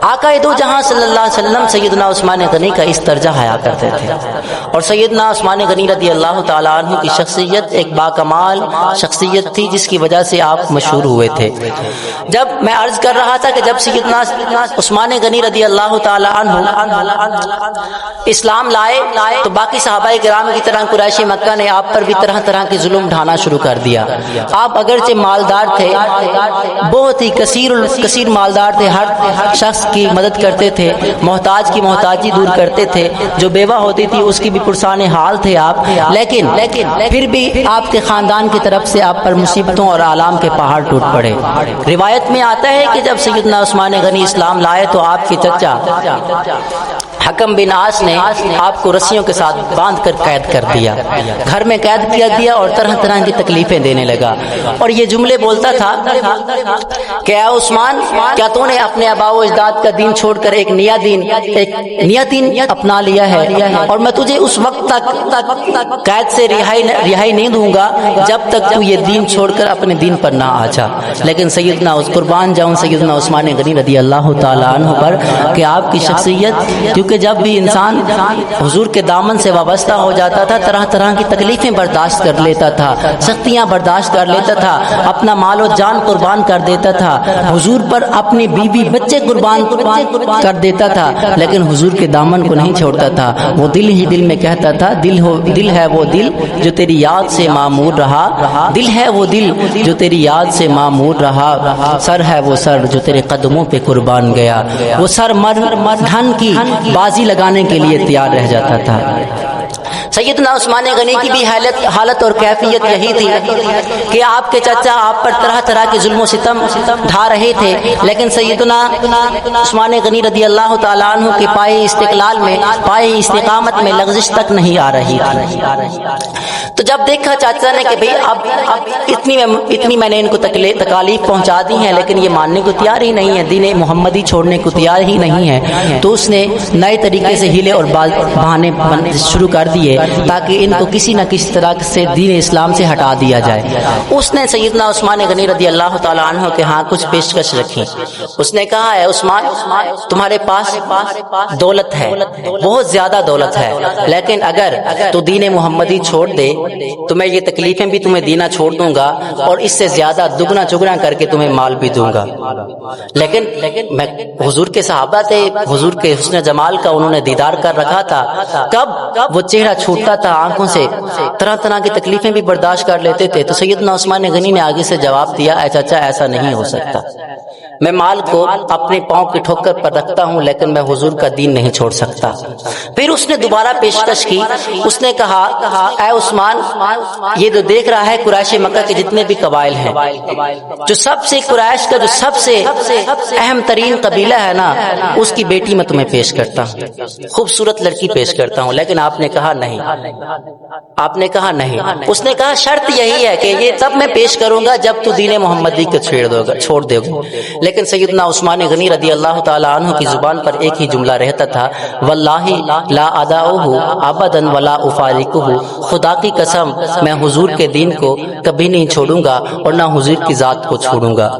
آقا دو جہاں صلی اللہ علیہ وسلم سیدنا عثمان غنی کا اس درجہ حیا کرتے تھے، اور سیدنا عثمان غنی رضی اللہ تعالیٰ عنہ کی شخصیت ایک باکمال شخصیت تھی جس کی وجہ سے آپ مشہور ہوئے تھے۔ جب میں عرض کر رہا تھا کہ جب سیدنا عثمان غنی رضی اللہ تعالیٰ عنہ اسلام لائے تو باقی صحابہ کرام کی طرح قریش مکہ نے آپ پر بھی طرح طرح کے ظلم ڈھانا شروع کر دیا۔ آپ اگرچہ مالدار تھے، بہت ہی کثیر مالدار تھے، ہر شخص کی مدد کرتے تھے، محتاج کی محتاجی دور کرتے تھے، جو بیوہ ہوتی تھی اس کی بھی پرسان حال تھے آپ، لیکن پھر بھی آپ کے خاندان کی طرف سے آپ پر مصیبتوں اور آلام کے پہاڑ ٹوٹ پڑے۔ روایت میں آتا ہے کہ جب سیدنا عثمان غنی اسلام لائے تو آپ کے چچا حکم بن عاص نے آپ کو رسیوں کے ساتھ باندھ کر قید کر دیا، گھر میں قید کیا دیا اور طرح طرح کی تکلیفیں دینے لگا، اور یہ جملے بولتا تھا کہ اے عثمان، کیا تو نے اپنے آباء و اجداد کا دین چھوڑ کر ایک نیا دین اپنا لیا ہے، اور میں تجھے اس وقت تک قید سے رہائی نہیں دوں گا جب تک تو یہ دین چھوڑ کر اپنے دین پر نہ آ جا۔ لیکن سیدنا قربان جاؤں سیدنا عثمان غنی رضی اللہ تعالیٰ عنہ پر کہ آپ کی شخصیت، کیونکہ جب بھی انسان حضور کے دامن سے وابستہ ہو جاتا تھا طرح طرح کی تکلیفیں برداشت کر لیتا تھا، سختیاں برداشت کر لیتا تھا، اپنا مال و جان قربان کر دیتا تھا، حضور پر اپنی بیوی بچے قربان کر دیتا تھا، لیکن حضور کے دامن کو نہیں چھوڑتا تھا۔ وہ دل ہی دل میں کہتا تھا، دل ہے وہ دل جو تیری یاد سے معمور رہا، دل ہے وہ دل جو تیری یاد سے معمور رہا، سر ہے وہ سر جو تیرے قدموں پہ قربان گیا۔ وہ سر ڈھن کی بازی لگانے کے لیے تیار رہ جاتا تھا۔ سیدنا عثمان غنی کی بھی حالت اور کیفیت یہی تھی کہ آپ کے چچا آپ پر طرح طرح کے ظلم و ستم ڈھا رہے تھے، لیکن سیدنا عثمان غنی رضی اللہ تعالیٰ عنہ کے پائے استقلال میں، پائے استقامت میں لغزش تک نہیں آ رہی تھی۔ تو جب دیکھا چاچا نے کہ بھئی اب اتنی میں نے ان کو تکالیف پہنچا دی ہیں لیکن یہ ماننے کو تیار ہی نہیں ہے، دین محمدی چھوڑنے کو تیار ہی نہیں ہے، تو اس نے نئے طریقے سے ہیلے اور بہانے شروع کر دیے تاکہ ان کو کسی نہ کسی طرح سے دین اسلام سے ہٹا دیا جائے۔ اس نے سیدنا عثمان غنی رضی اللہ تعالیٰ عنہ کے ہاں کچھ پیشکش رکھی۔ اس نے کہا، اے عثمان، تمہارے پاس دولت ہے، بہت زیادہ دولت ہے، لیکن اگر تو دین محمدی چھوڑ دے تو میں یہ تکلیفیں بھی تمہیں دینا چھوڑ دوں گا اور اس سے زیادہ دگنا چگنا کر کے تمہیں مال بھی دوں گا۔ لیکن میں حضور کے صحابہ تھے، حضور کے حسن جمال کا انہوں نے دیدار کر رکھا تھا، کب وہ چہرہ چھوٹتا تھا آنکھوں سے، طرح طرح کی تکلیفیں بھی برداشت کر لیتے تھے۔ تو سیدنا عثمان غنی نے آگے سے جواب دیا، اے چچا، ایسا نہیں ہو سکتا، میں مال کو اپنے پاؤں کی ٹھوکر پر رکھتا ہوں لیکن میں حضور کا دین نہیں چھوڑ سکتا۔ پھر اس نے دوبارہ پیشکش کی، اس نے کہا، اے عثمان، یہ جو دیکھ رہا ہے قریش مکہ کے جتنے بھی قبائل ہیں، جو سب سے قریش کا جو سب سے اہم ترین قبیلہ ہے نا، اس کی بیٹی میں تمہیں پیش کرتا ہوں، خوبصورت لڑکی پیش کرتا ہوں۔ لیکن آپ نے کہا نہیں، آپ نے کہا نہیں۔ اس نے کہا شرط یہی ہے کہ یہ تب میں پیش کروں گا جب تو دین محمدی کو چھوڑ دے گا۔ لیکن سیدنا عثمان غنی رضی اللہ تعالیٰ عنہ کی زبان پر ایک ہی جملہ رہتا تھا، واللہ لا ادعوہ ابدا ولا افارقہ، خدا کی قسم میں حضور کے دین کو کبھی نہیں چھوڑوں گا اور نہ حضور کی ذات کو چھوڑوں گا۔